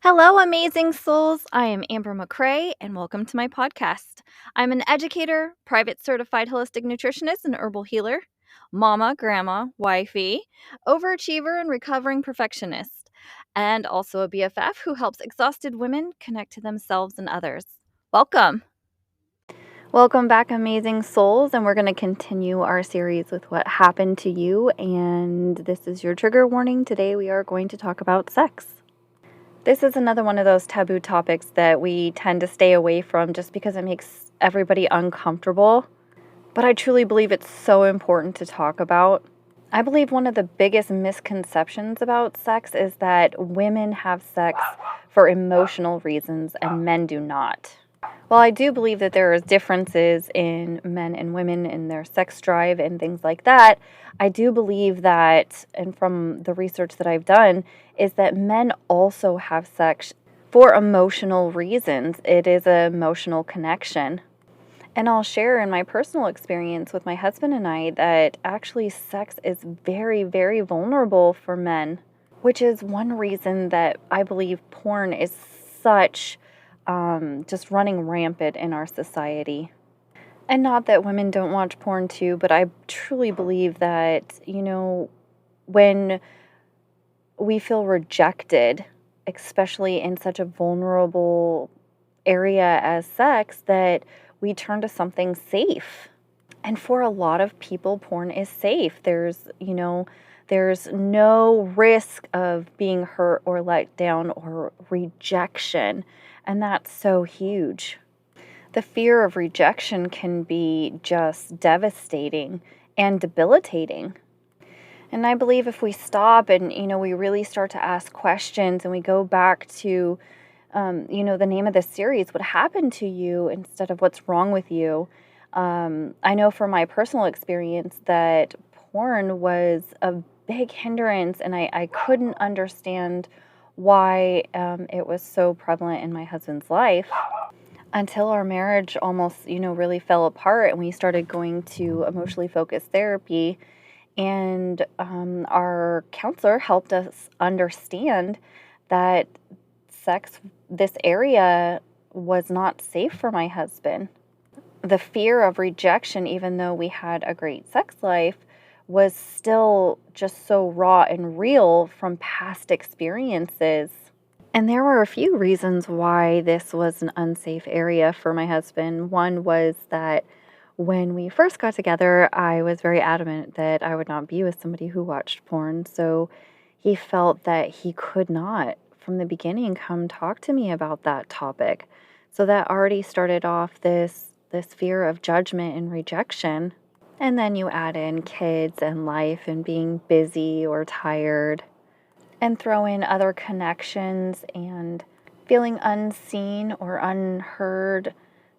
Hello, amazing souls. I am Amber McCrae, and welcome to my podcast. I'm an educator, private certified holistic nutritionist, and herbal healer, mama, grandma, wifey, overachiever, and recovering perfectionist, and also a BFF who helps exhausted women connect to themselves and others. Welcome. Welcome back, amazing souls, and we're going to continue our series with what happened to you. And this is your trigger warning. Today, we are going to talk about sex. This is another one of those taboo topics that we tend to stay away from just because it makes everybody uncomfortable. But I truly believe it's so important to talk about. I believe one of the biggest misconceptions about sex is that women have sex for emotional reasons and men do not. While I do believe that there is differences in men and women in their sex drive and things like that, I do believe that, and from the research that I've done, is that men also have sex for emotional reasons. It is an emotional connection. And I'll share in my personal experience with my husband and I that actually sex is very, very vulnerable for men, which is one reason that I believe porn is such just running rampant in our society. And not that women don't watch porn too, but I truly believe that, when we feel rejected, especially in such a vulnerable area as sex, that we turn to something safe. And for a lot of people, porn is safe. There's no risk of being hurt or let down or rejection. And that's so huge. The fear of rejection can be just devastating and debilitating. And I believe if we stop and, we really start to ask questions and we go back to, the name of this series, what happened to you instead of what's wrong with you. I know from my personal experience that porn was a big hindrance and I couldn't understand why it was so prevalent in my husband's life until our marriage almost, really fell apart and we started going to emotionally focused therapy. And our counselor helped us understand that this area was not safe for my husband. The fear of rejection, even though we had a great sex life, was still just so raw and real from past experiences. And there were a few reasons why this was an unsafe area for my husband. One was that when we first got together, I was very adamant that I would not be with somebody who watched porn. So he felt that he could not, from the beginning, come talk to me about that topic. So that already started off this fear of judgment and rejection. And then you add in kids and life and being busy or tired, and throw in other connections and feeling unseen or unheard,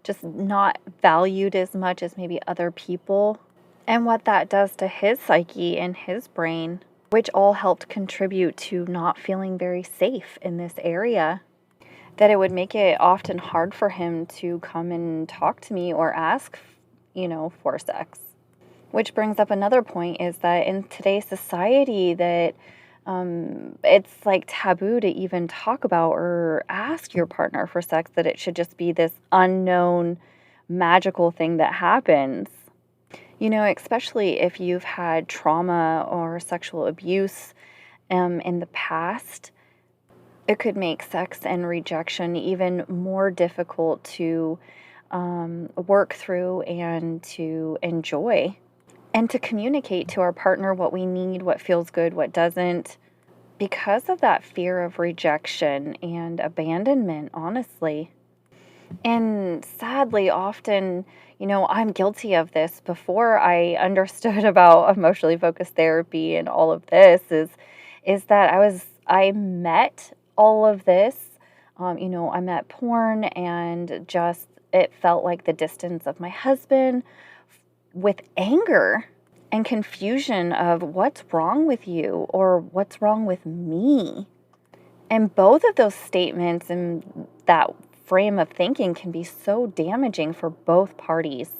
just not valued as much as maybe other people, and what that does to his psyche and his brain, which all helped contribute to not feeling very safe in this area. That it would make it often hard for him to come and talk to me or ask, for sex. Which brings up another point, is that in today's society that it's like taboo to even talk about or ask your partner for sex, that it should just be this unknown magical thing that happens. Especially if you've had trauma or sexual abuse in the past, it could make sex and rejection even more difficult to work through and to enjoy. And to communicate to our partner what we need, what feels good, what doesn't, because of that fear of rejection and abandonment, honestly. And sadly, often, I'm guilty of this. Before I understood about emotionally focused therapy and all of this, is that I met all of this. I met porn, and just it felt like the distance of my husband, with anger and confusion of what's wrong with you or what's wrong with me. And both of those statements and that frame of thinking can be so damaging for both parties,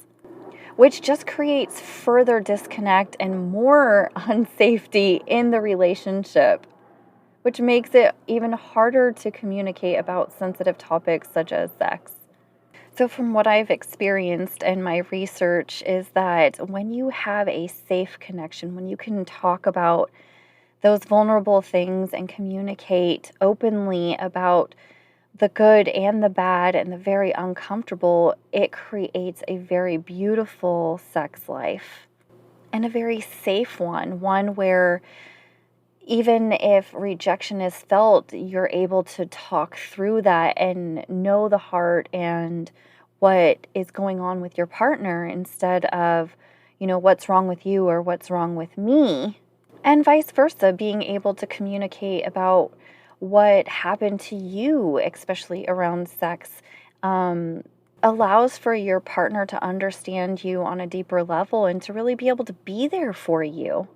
which just creates further disconnect and more unsafety in the relationship. which makes it even harder to communicate about sensitive topics such as sex. So, from what I've experienced in my research, is that when you have a safe connection, when you can talk about those vulnerable things and communicate openly about the good and the bad and the very uncomfortable, it creates a very beautiful sex life and a very safe one where even if rejection is felt, you're able to talk through that and know the heart and what is going on with your partner instead of, what's wrong with you or what's wrong with me. And vice versa, being able to communicate about what happened to you, especially around sex, allows for your partner to understand you on a deeper level and to really be able to be there for you.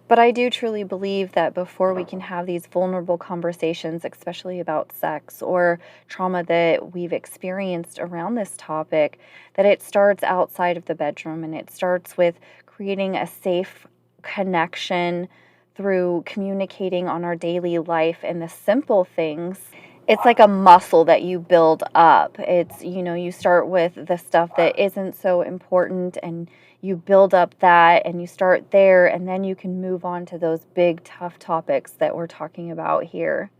But I do truly believe that before we can have these vulnerable conversations, especially about sex or trauma that we've experienced around this topic, that it starts outside of the bedroom and it starts with creating a safe connection through communicating on our daily life and the simple things. It's like a muscle that you build up. It's, you start with the stuff that isn't so important and you build up that and you start there, and then you can move on to those big, tough topics that we're talking about here.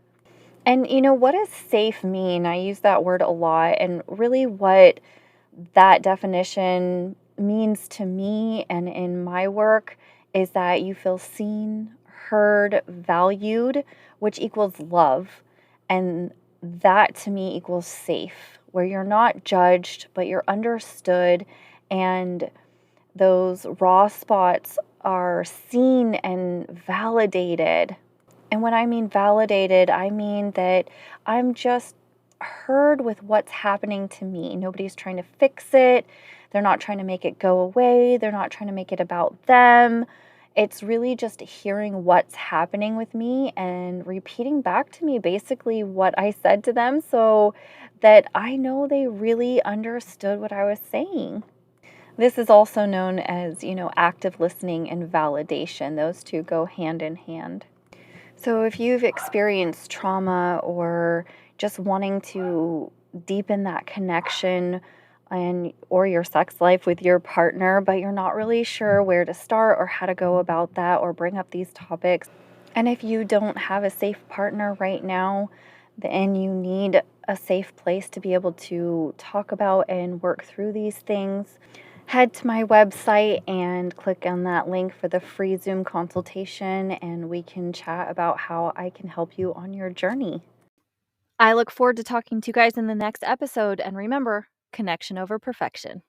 And, what does safe mean? I use that word a lot, and really what that definition means to me and in my work is that you feel seen, heard, valued, which equals love. And that to me equals safe, where you're not judged, but you're understood, and those raw spots are seen and validated. And when I mean validated, I mean that I'm just heard with what's happening to me. Nobody's trying to fix it. They're not trying to make it go away. They're not trying to make it about them. It's really just hearing what's happening with me and repeating back to me basically what I said to them so that I know they really understood what I was saying. This is also known as, active listening and validation. Those two go hand in hand. So if you've experienced trauma or just wanting to deepen that connection or your sex life with your partner, but you're not really sure where to start or how to go about that or bring up these topics, and if you don't have a safe partner right now, then you need a safe place to be able to talk about and work through these things, head to my website and click on that link for the free Zoom consultation, and we can chat about how I can help you on your journey. I look forward to talking to you guys in the next episode, and remember, connection over perfection.